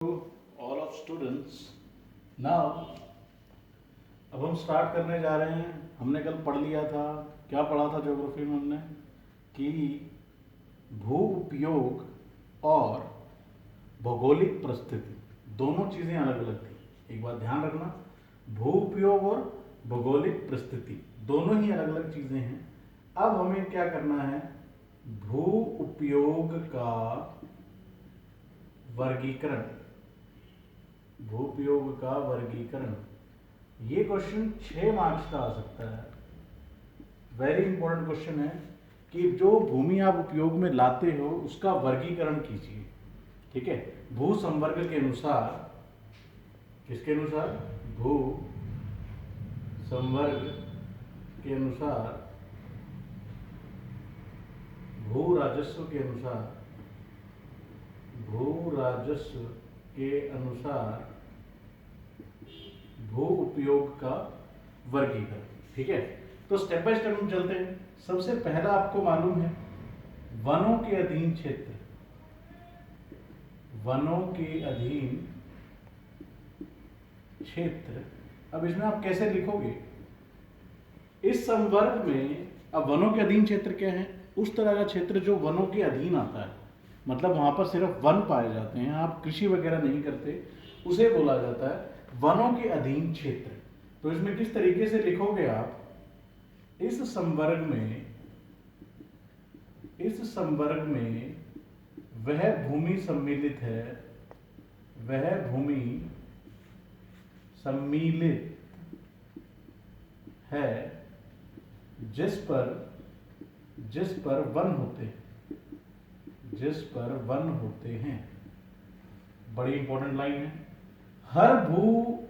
To all of students, now अब हम start करने जा रहे हैं। हमने कल पढ़ लिया था, क्या पढ़ा था ज्योग्राफी में हमने, कि भू उपयोग और भौगोलिक परिस्थिति दोनों चीज़ें अलग अलग थी। एक बात ध्यान रखना, भू उपयोग और भौगोलिक परिस्थिति दोनों ही अलग अलग चीज़ें हैं। अब हमें क्या करना है, भू उपयोग का वर्गीकरण, भूपयोग का वर्गीकरण। ये क्वेश्चन 6 मार्क्स का आ सकता है। वेरी इंपॉर्टेंट क्वेश्चन है कि जो भूमि आप उपयोग में लाते हो उसका वर्गीकरण कीजिए। ठीक है, भू संवर्ग के अनुसार, किसके अनुसार, भू संवर्ग के अनुसार, भू राजस्व के अनुसार, भू राजस्व के अनुसार भू उपयोग का वर्गीकरण। ठीक है, तो स्टेप बाय स्टेप हम चलते हैं। सबसे पहला आपको मालूम है वनों के अधीन क्षेत्र, वनों के अधीन क्षेत्र। अब इसमें आप कैसे लिखोगे इस संवर्ग में? अब वनों के अधीन क्षेत्र क्या है? उस तरह का क्षेत्र जो वनों के अधीन आता है, मतलब वहां पर सिर्फ वन पाए जाते हैं, आप कृषि वगैरह नहीं करते, उसे बोला जाता है वनों के अधीन क्षेत्र। तो इसमें किस तरीके से लिखोगे आप, इस संवर्ग में, इस संवर्ग में वह भूमि सम्मिलित है, वह भूमि सम्मिलित है जिस पर वन होते हैं, जिस पर वन होते हैं। बड़ी इंपॉर्टेंट लाइन है। हर भू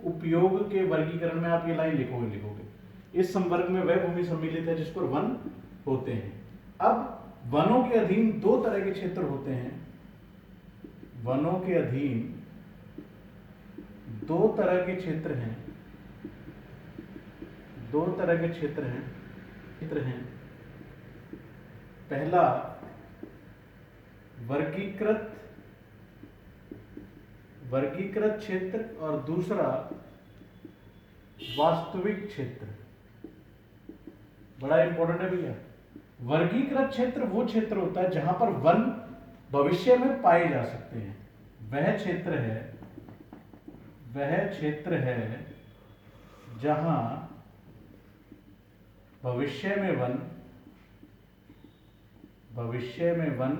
उपयोग के वर्गीकरण में आप ये लाइन लिखोगे, इस संवर्ग में वह भूमि सम्मिलित है जिस पर वन होते हैं। अब वनों के अधीन दो तरह के क्षेत्र होते हैं, वनों के अधीन दो तरह के क्षेत्र हैं, दो तरह के क्षेत्र हैं। पहला वर्गीकृत क्षेत्र और दूसरा वास्तविक क्षेत्र। बड़ा इंपॉर्टेंट है भैया। वर्गीकृत क्षेत्र वो क्षेत्र होता है जहां पर वन भविष्य में पाए जा सकते हैं। वह क्षेत्र है जहां भविष्य में वन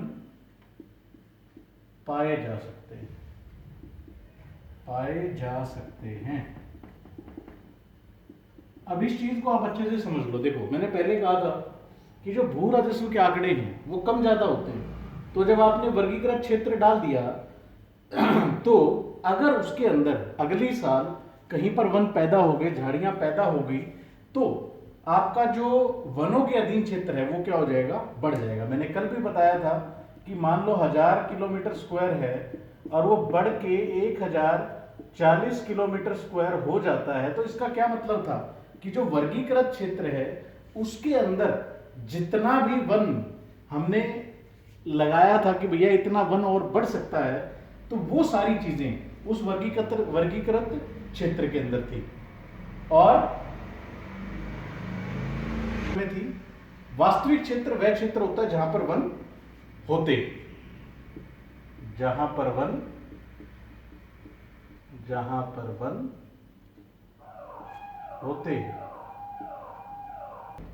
पाए जा सकते हैं। अब इस चीज को आप अच्छे से समझ लो। देखो, मैंने पहले कहा था कि जो भू राजस्व के आंकड़े हैं वो कम ज्यादा होते हैं। तो जब आपने वर्गीकृत क्षेत्र डाल दिया तो अगर उसके अंदर अगले साल कहीं पर वन पैदा हो गए, झाड़ियां पैदा हो गई, तो आपका जो वनों के अधीन क्षेत्र है वो क्या हो जाएगा, बढ़ जाएगा। मैंने कल भी बताया था कि मान लो 1000 किलोमीटर स्क्वायर है और वो बढ़ के 1040 किलोमीटर स्क्वायर हो जाता है, तो इसका क्या मतलब था कि जो वर्गीकृत क्षेत्र है उसके अंदर जितना भी वन हमने लगाया था कि भैया इतना वन और बढ़ सकता है, तो वो सारी चीजें उस वर्गीकृत क्षेत्र के अंदर थी। और में थी वास्तविक क्षेत्र, वह क्षेत्र होता है जहां पर वन होते, जहां पर वन होते।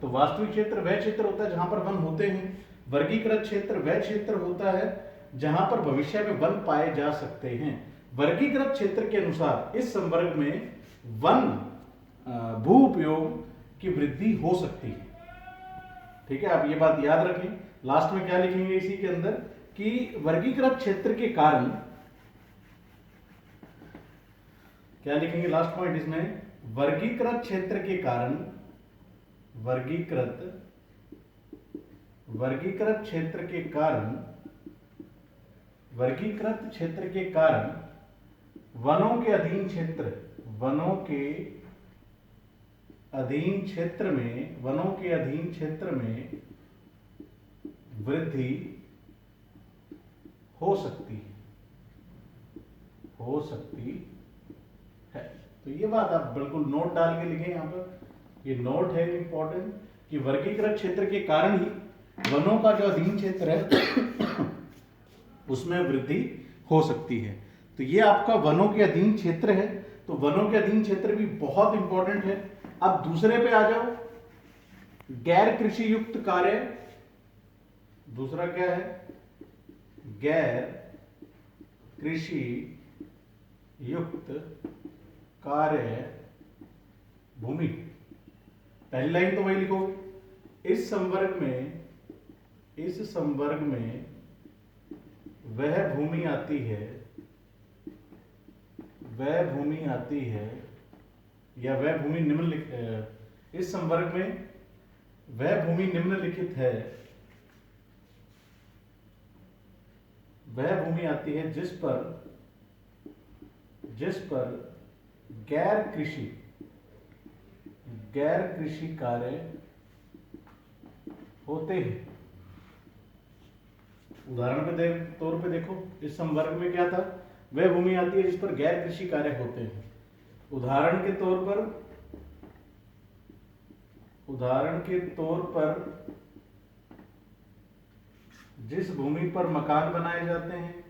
तो वास्तविक क्षेत्र वह क्षेत्र होता है जहां पर वन होते हैं, वर्गीकृत क्षेत्र वह क्षेत्र होता है जहां पर भविष्य में वन पाए जा सकते हैं। वर्गीकृत क्षेत्र के अनुसार इस संवर्ग में वन भू उपयोग की वृद्धि हो सकती है। ठीक है, आप ये बात याद रखें। लास्ट में क्या लिखेंगे इसी के अंदर कि वर्गीकृत क्षेत्र के कारण, क्या लिखेंगे लास्ट पॉइंट इसमें, वर्गीकृत क्षेत्र के कारण, वर्गीकृत क्षेत्र के कारण वनों के अधीन क्षेत्र में वृद्धि हो सकती है। हो सकती है। तो ये बात आप बिल्कुल नोट डाल के लिखें यहाँ पर, ये नोट है इंपॉर्टेंट, कि वर्गीकृत क्षेत्र के कारण ही वनों का जो अधीन क्षेत्र है उसमें वृद्धि हो सकती है। तो ये आपका वनों के अधीन क्षेत्र है। तो वनों के अधीन क्षेत्र भी बहुत इंपॉर्टेंट है। अब दूसरे पे आ जाओ, गैर कृषि युक्त कार्य। दूसरा क्या है? गैर कृषि युक्त कार्य भूमि। पहली लाइन तो वही लिखोगे, इस संवर्ग में वह भूमि आती है या वह भूमि निम्नलिखित, इस संवर्ग में वह भूमि निम्नलिखित है, वह भूमि आती है जिस पर गैर कृषि कार्य होते हैं। उदाहरण के तौर पे देखो, इस संवर्ग में क्या था? वह भूमि आती है जिस पर गैर कृषि कार्य होते हैं। उदाहरण के तौर पर जिस भूमि पर मकान बनाए जाते हैं,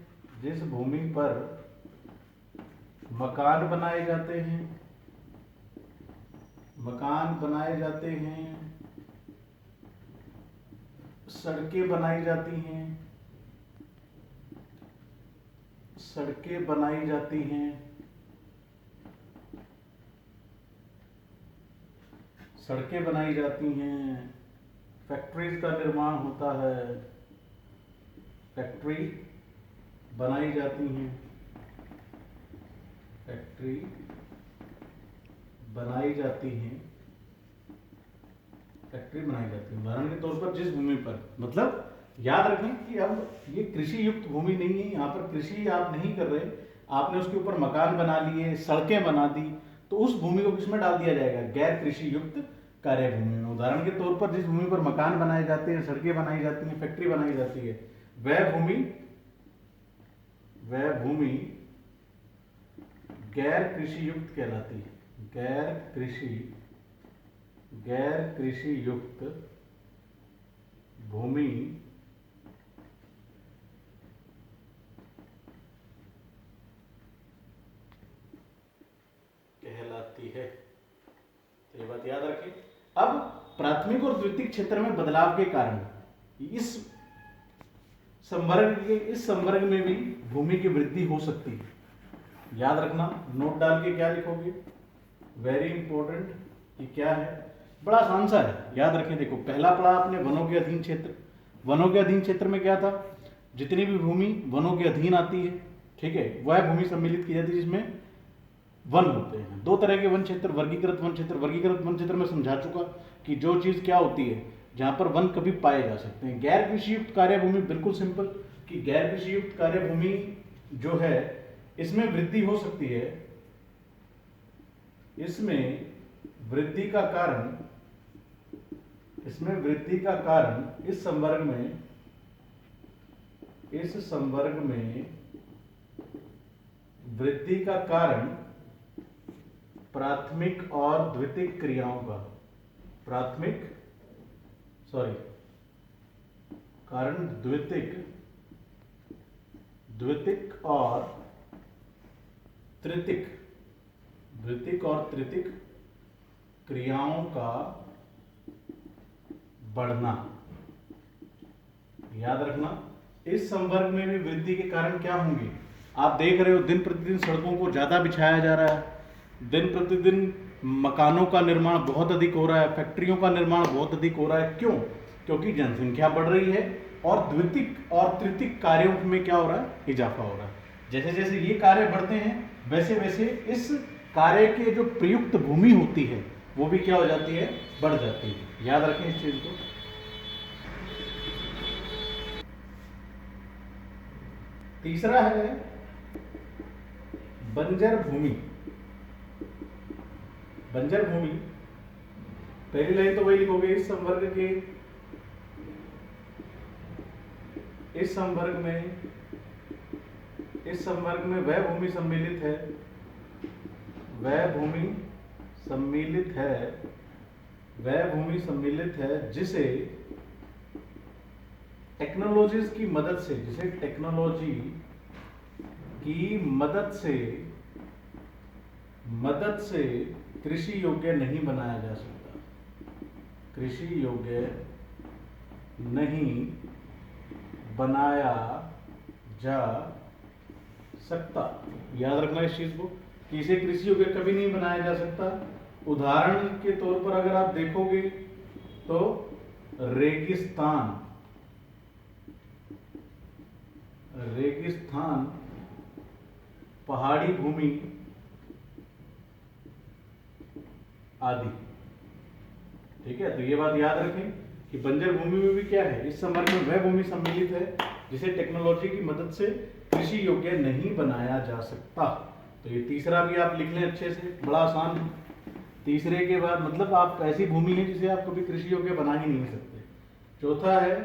सड़कें बनाई जाती हैं, फैक्ट्रीज का निर्माण होता है, फैक्ट्री बनाई जाती हैं। उदाहरण के तौर पर जिस भूमि पर, मतलब याद रखें कि अब ये कृषि युक्त भूमि नहीं है, यहाँ पर कृषि आप नहीं कर रहे, आपने उसके ऊपर मकान बना लिए, सड़कें बना दी, तो उस भूमि को किसमें डाल दिया जाएगा? गैर कृषि युक्त कार्य भूमि में। उदाहरण के तौर पर जिस भूमि पर मकान बनाए जाते हैं, सड़कें बनाई जाती हैं, फैक्ट्री बनाई जाती है, वह भूमि गैर कृषि युक्त कहलाती है। गैर कृषि युक्त भूमि कहलाती है। तो ये बात याद रखें। अब प्राथमिक और द्वितीयक क्षेत्र में बदलाव के कारण इस संवर्ग में भी भूमि की वृद्धि हो सकती है। याद रखना, नोट डाल के क्या लिखोगे? Very important. ये क्या है? बड़ा आसान सा है, याद रखें। देखो, पहला पढ़ा आपने वनों के अधीन क्षेत्र। वनों के अधीन क्षेत्र में क्या था? जितनी भी भूमि वनों के अधीन आती है, ठीक है, वह भूमि सम्मिलित की जाती है जिसमें वन होते हैं। दो तरह के वन क्षेत्र, वर्गीकृत वन क्षेत्र में समझा चुका कि जो चीज क्या होती है जहां पर वन कभी पाए जा सकते हैं। गैर कृषि युक्त कार्य भूमि, बिल्कुल सिंपल, कि गैर कृषि युक्त कार्य भूमि जो है इसमें वृद्धि हो सकती है। इसमें वृद्धि का कारण इस संवर्ग में वृद्धि का कारण प्राथमिक और द्वितीयक क्रियाओं का द्वितीयक और तृतीयक क्रियाओं का बढ़ना। याद रखना, इस संवर्ग में भी वृद्धि के कारण क्या होंगे? आप देख रहे हो दिन प्रतिदिन सड़कों को ज्यादा बिछाया जा रहा है, दिन प्रतिदिन मकानों का निर्माण बहुत अधिक हो रहा है, फैक्ट्रियों का निर्माण बहुत अधिक हो रहा है। क्यों? क्योंकि जनसंख्या बढ़ रही है और द्वितीयक और तृतीयक कार्यों में क्या हो रहा है? इजाफा हो रहा है। जैसे जैसे ये कार्य बढ़ते हैं वैसे वैसे इस कार्य के जो प्रयुक्त भूमि होती है वो भी क्या हो जाती है? बढ़ जाती है। याद रखें इस चीज को। तीसरा है बंजर भूमि। पहली लाइन तो वही लिखोगे, इस संवर्ग में इस संवर्ग में वह भूमि सम्मिलित है, वह भूमि सम्मिलित है, वह भूमि सम्मिलित है जिसे टेक्नोलॉजीज की मदद से, जिसे टेक्नोलॉजी की मदद से कृषि योग्य नहीं बनाया जा सकता, कृषि योग्य नहीं बनाया जा सकता। याद रखना इस चीज को कि इसे कृषि योग्य कभी नहीं बनाया जा सकता। उदाहरण के तौर पर अगर आप देखोगे तो रेगिस्तान, रेगिस्तान, पहाड़ी भूमि आदि। ठीक है, तो ये बात याद रखें कि बंजर भूमि में भी क्या है, इस संवर्ग में वह भूमि सम्मिलित है जिसे टेक्नोलॉजी की मदद से कृषि योग्य नहीं बनाया जा सकता। तो ये तीसरा भी आप लिख लें अच्छे से, बड़ा आसान है। तीसरे के बाद मतलब आप ऐसी भूमि है जिसे आप कभी कृषि योग्य बना ही नहीं सकते। चौथा है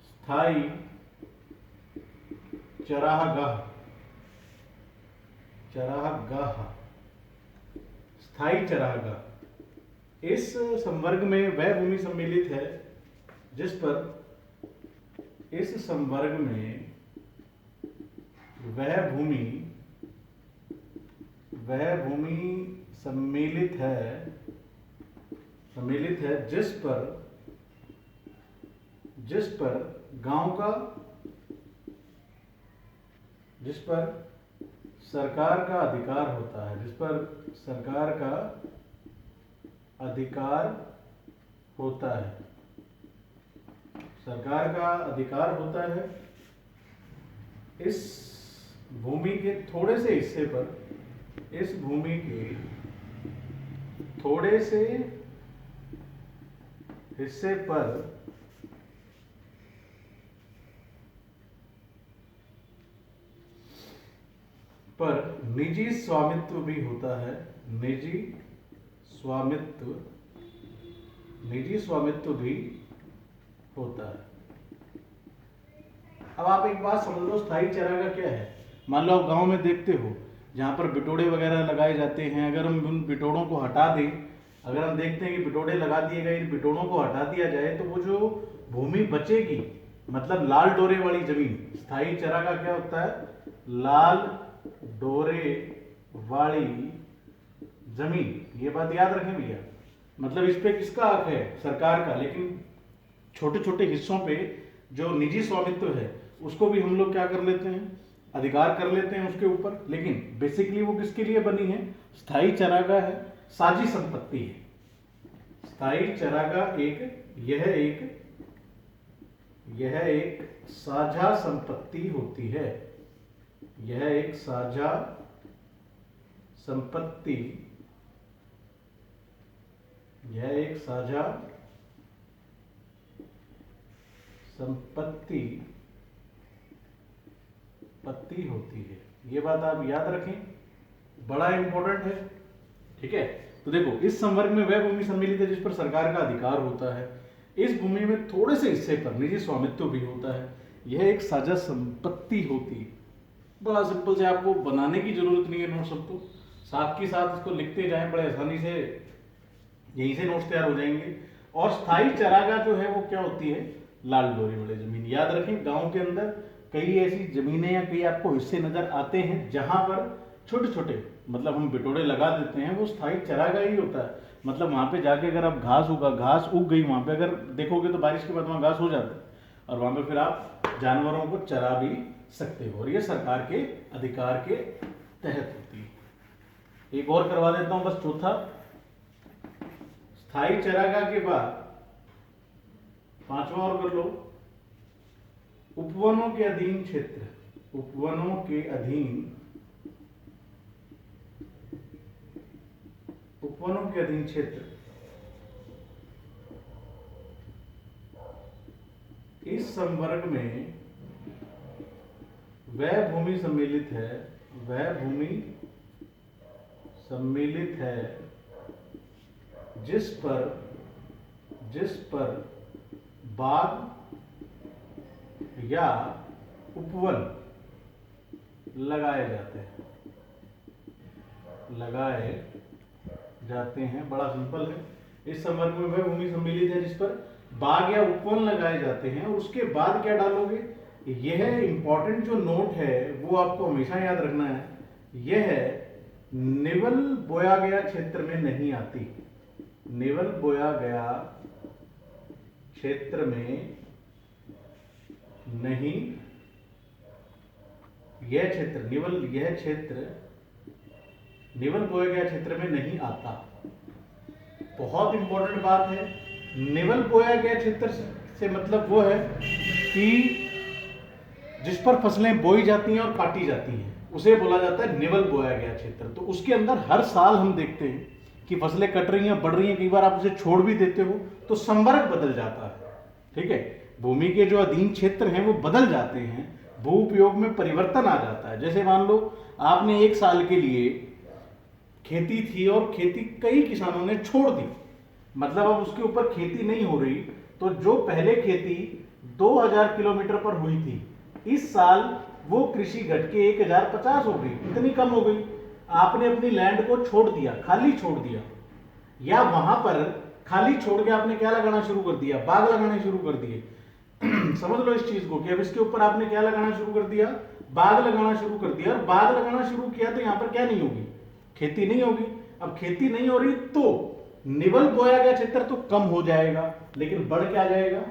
स्थायी चरागाह, चरागाह, स्थायी चरागाह। इस संवर्ग में वह भूमि सम्मिलित है जिस पर, इस संवर्ग में वह भूमि सम्मिलित है जिस पर गांव का, जिस पर सरकार का अधिकार होता है, जिस पर सरकार का अधिकार होता है, सरकार का अधिकार होता है। इस भूमि के थोड़े से हिस्से पर, इस भूमि के थोड़े से हिस्से पर निजी स्वामित्व भी होता है, निजी स्वामित्व भी होता है। अब आप एक बात समझ लो, स्थायी चारागाह क्या है। मान लो आप गांव में देखते हो जहां पर बिटोड़े वगैरह लगाए जाते हैं, अगर हम उन बिटोड़ों को हटा दें, अगर हम देखते हैं कि बिटोड़े लगा दिए गए, इन बिटोड़ों को हटा दिया जाए, तो वो जो भूमि बचेगी, मतलब लाल डोरे वाली जमीन, स्थायी चारागाह क्या होता है, लाल डोरे वाली जमीन। ये बात याद रखें भैया, मतलब इस पे किसका हक है, सरकार का, लेकिन छोटे छोटे हिस्सों पे जो निजी स्वामित्व है उसको भी हम लोग क्या कर लेते हैं, अधिकार कर लेते हैं उसके ऊपर। लेकिन बेसिकली वो किसके लिए बनी है, स्थायी चारागाह है, साझी संपत्ति है। स्थायी चारागाह यह एक साझा संपत्ति होती है, यह एक साझा संपत्ति, यह एक साझा संपत्ति होती है। ये बात आप याद रखें, बड़ा इंपॉर्टेंट है। ठीक है, तो देखो इस संवर्ग में वह भूमि सम्मिलित है जिस पर सरकार का अधिकार होता है, इस भूमि में थोड़े से हिस्से पर निजी स्वामित्व भी होता है, यह एक साझा संपत्ति होती है। बड़ा सिंपल से, आपको बनाने की जरूरत नहीं है नोट सबको, साथ के साथ इसको लिखते जाएं, बड़े आसानी से यहीं से नोट्स तैयार हो जाएंगे। और स्थायी चारागाह जो है वो क्या होती है, लाल डोरे वाली जमीन। याद रखें, गांव के अंदर कई ऐसी जमीनें या कई आपको हिस्से नजर आते हैं जहां पर छोटे छोटे, मतलब हम बिटोड़े लगा देते हैं, वो स्थायी चारागाह ही होता है। मतलब वहां पे जाके अगर आप घास उग गई वहां पे, अगर देखोगे तो बारिश के बाद वहां घास हो जाता है, और वहां पे फिर आप जानवरों को चरा भी सकते हो, और ये सरकार के अधिकार के तहत होती है। एक और करवा देता हूं बस, चौथा, स्थायी चारागाह के बाद पांचवा और कर लो, उपवनों के अधीन क्षेत्र, उपवनों के अधीन क्षेत्र। इस संवर्ग में वह भूमि सम्मिलित है, वह भूमि सम्मिलित है जिस पर बाग या उपवन लगाए जाते हैं, लगाए जाते हैं, बड़ा सिंपल है। इस संवर्ग में वह भूमि सम्मिलित है जिस पर बाग या उपवन लगाए जाते हैं। और उसके बाद क्या डालोगे, यह इंपॉर्टेंट जो नोट है वो आपको हमेशा याद रखना है, यह निवल बोया गया क्षेत्र में नहीं आती। निवल बोया गया क्षेत्र में नहीं, यह क्षेत्र यह क्षेत्र निवल बोया गया क्षेत्र में नहीं आता। बहुत इंपॉर्टेंट बात है। निवल बोया गया क्षेत्र से मतलब वो है कि जिस पर फसलें बोई जाती हैं और काटी जाती हैं उसे बोला जाता है निवल बोया गया क्षेत्र। तो उसके अंदर हर साल हम देखते हैं कि फसलें कट रही हैं, बढ़ रही हैं, कई बार आप उसे छोड़ भी देते हो तो संवर्ग बदल जाता है। ठीक है, भूमि के जो अधीन क्षेत्र हैं वो बदल जाते हैं, भू उपयोग में परिवर्तन आ जाता है। जैसे मान लो आपने एक साल के लिए खेती थी और खेती कई किसानों ने छोड़ दी, मतलब अब उसके ऊपर खेती नहीं हो रही, तो जो पहले खेती 2000 किलोमीटर पर हुई थी, इस साल वो कृषि घट के 1050 हो गई, इतनी कम हो गई। आपने अपनी लैंड को छोड़ दिया, खाली छोड़ दिया, या वहां पर खाली छोड़ के आपने क्या लगाना शुरू कर दिया, बाग लगाने शुरू कर दिए। समझ लो इस चीज को कि अब इसके ऊपर आपने क्या लगाना शुरू कर दिया, बाग लगाना शुरू कर दिया। और बाग लगाना शुरू किया तो यहां पर क्या नहीं होगी, खेती नहीं होगी। अब खेती नहीं हो रही तो निवल बोया गया क्षेत्र तो कम हो जाएगा, लेकिन बढ़ क्या जाएगा,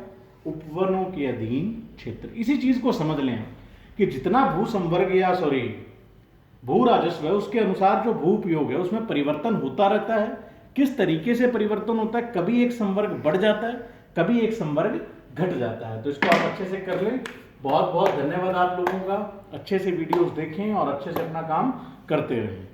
उपवनों के अधीन क्षेत्र। इसी चीज को समझ लें कि जितना भू संवर्ग या भू राजस्व है उसके अनुसार जो भू उपयोग है उसमें परिवर्तन होता रहता है। किस तरीके से परिवर्तन होता है, कभी एक संवर्ग बढ़ जाता है, कभी एक संवर्ग घट जाता है। तो इसको आप अच्छे से कर लें। बहुत बहुत धन्यवाद आप लोगों का। अच्छे से वीडियोस देखें और अच्छे से अपना काम करते रहें।